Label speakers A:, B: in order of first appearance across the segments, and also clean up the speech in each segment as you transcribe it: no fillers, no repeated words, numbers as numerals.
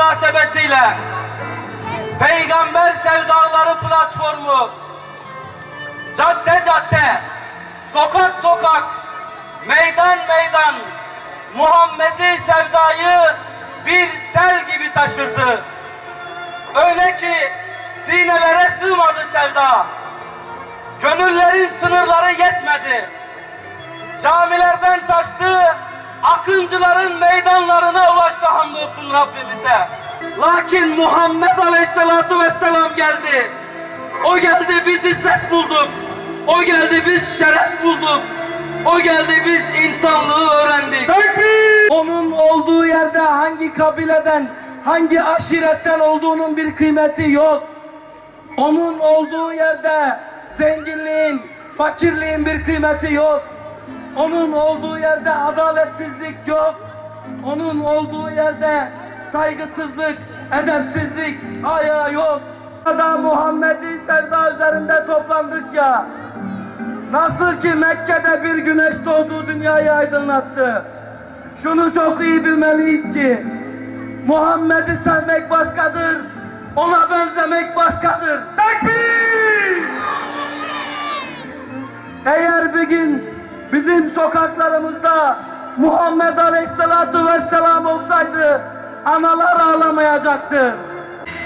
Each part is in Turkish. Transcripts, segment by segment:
A: münasebetiyle Peygamber Sevdaları platformu cadde cadde, sokak sokak, meydan meydan Muhammedi sevdayı bir sel gibi taşırdı. Öyle ki sinelere sığmadı sevda. Gönüllerin sınırları yetmedi. Camilerden taştı, akıncıların meydanlarına ulaştı hamdolsun Rabbimize. Lakin Muhammed Aleyhisselatu Vesselam geldi. O geldi biz izzet bulduk. O geldi biz şeref bulduk. O geldi biz insanlığı öğrendik. Tekbir! Onun olduğu yerde hangi kabileden, hangi aşiretten olduğunun bir kıymeti yok. Onun olduğu yerde zenginliğin, fakirliğin bir kıymeti yok. Onun olduğu yerde adaletsizlik yok. Onun olduğu yerde saygısızlık, edepsizlik, haya yok. Da Muhammedi sevda üzerinde toplandık ya. Nasıl ki Mekke'de bir güneş doğdu, dünyayı aydınlattı. Şunu çok iyi bilmeliyiz ki Muhammed'i sevmek başkadır, ona benzemek başkadır. Tekbir! Eğer bir gün bizim sokaklarımızda Muhammed Aleyhisselatu Vesselam olsaydı analar ağlamayacaktı.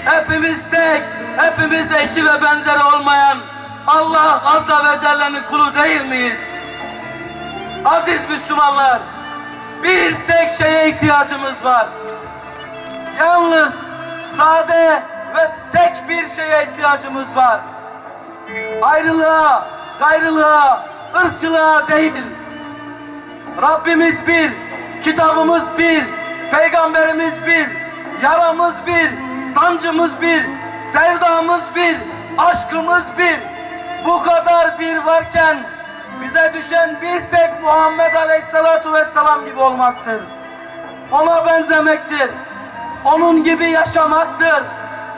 A: Hepimiz tek, hepimiz eşi ve benzeri olmayan Allah Azze ve Celle'nin kulu değil miyiz? Aziz Müslümanlar, bir tek şeye ihtiyacımız var. Yalnız, sade ve tek bir şeye ihtiyacımız var. Ayrılığa, gayrılığa, ırkçılığa değil. Rabbimiz bir, kitabımız bir, peygamberimiz bir, yaramız bir, sancımız bir, sevdamız bir, aşkımız bir. Bu kadar bir varken bize düşen bir tek Muhammed Aleyhisselatu Vesselam gibi olmaktır. Ona benzemektir. Onun gibi yaşamaktır.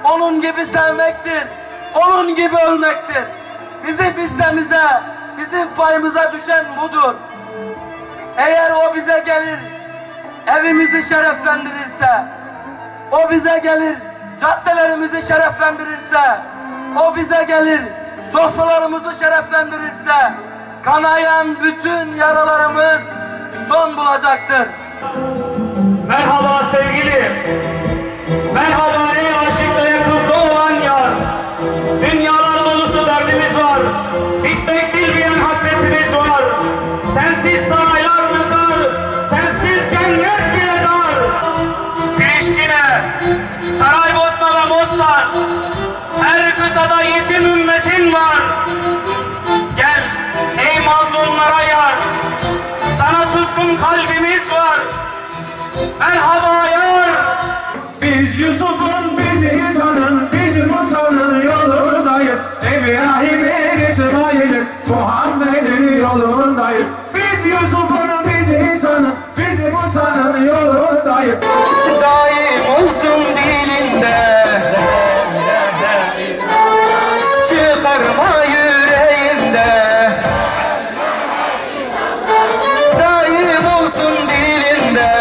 A: Onun gibi sevmektir. Onun gibi ölmektir. Bizim hissemize, bizim payımıza düşen budur. Eğer o bize gelir, evimizi şereflendirirse, o bize gelir, caddelerimizi şereflendirirse, o bize gelir, sofralarımızı şereflendirirse, kanayan bütün yaralarımız son bulacaktır.
B: Merhaba sevgili, merhaba ey aşık ve yakında olan yar. Dünyalar dolusu derdimiz var, bitmek bilmeyen hasretimiz var. Sensiz saraylar mezar, sensiz cennet bile dar. Priştine, Saraybosna ve Mostar, her kıtada yetim ümmetin var. Gel ey mazlumlara yar, sana tutkun kalbimiz var. Merhaba yar.
C: Biz Yusuf'un, biz İsa'nın, biz Musa'nın yolundayız. İbrahim'in, İsmail'in, Muhammed'in yolundayız. Biz Yusuf'un, biz İsa'nın, biz Musa'nın yolundayız.
A: Daim olsun dilinde, çıkarma yüreğinde. Daim olsun dilinde,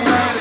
A: ver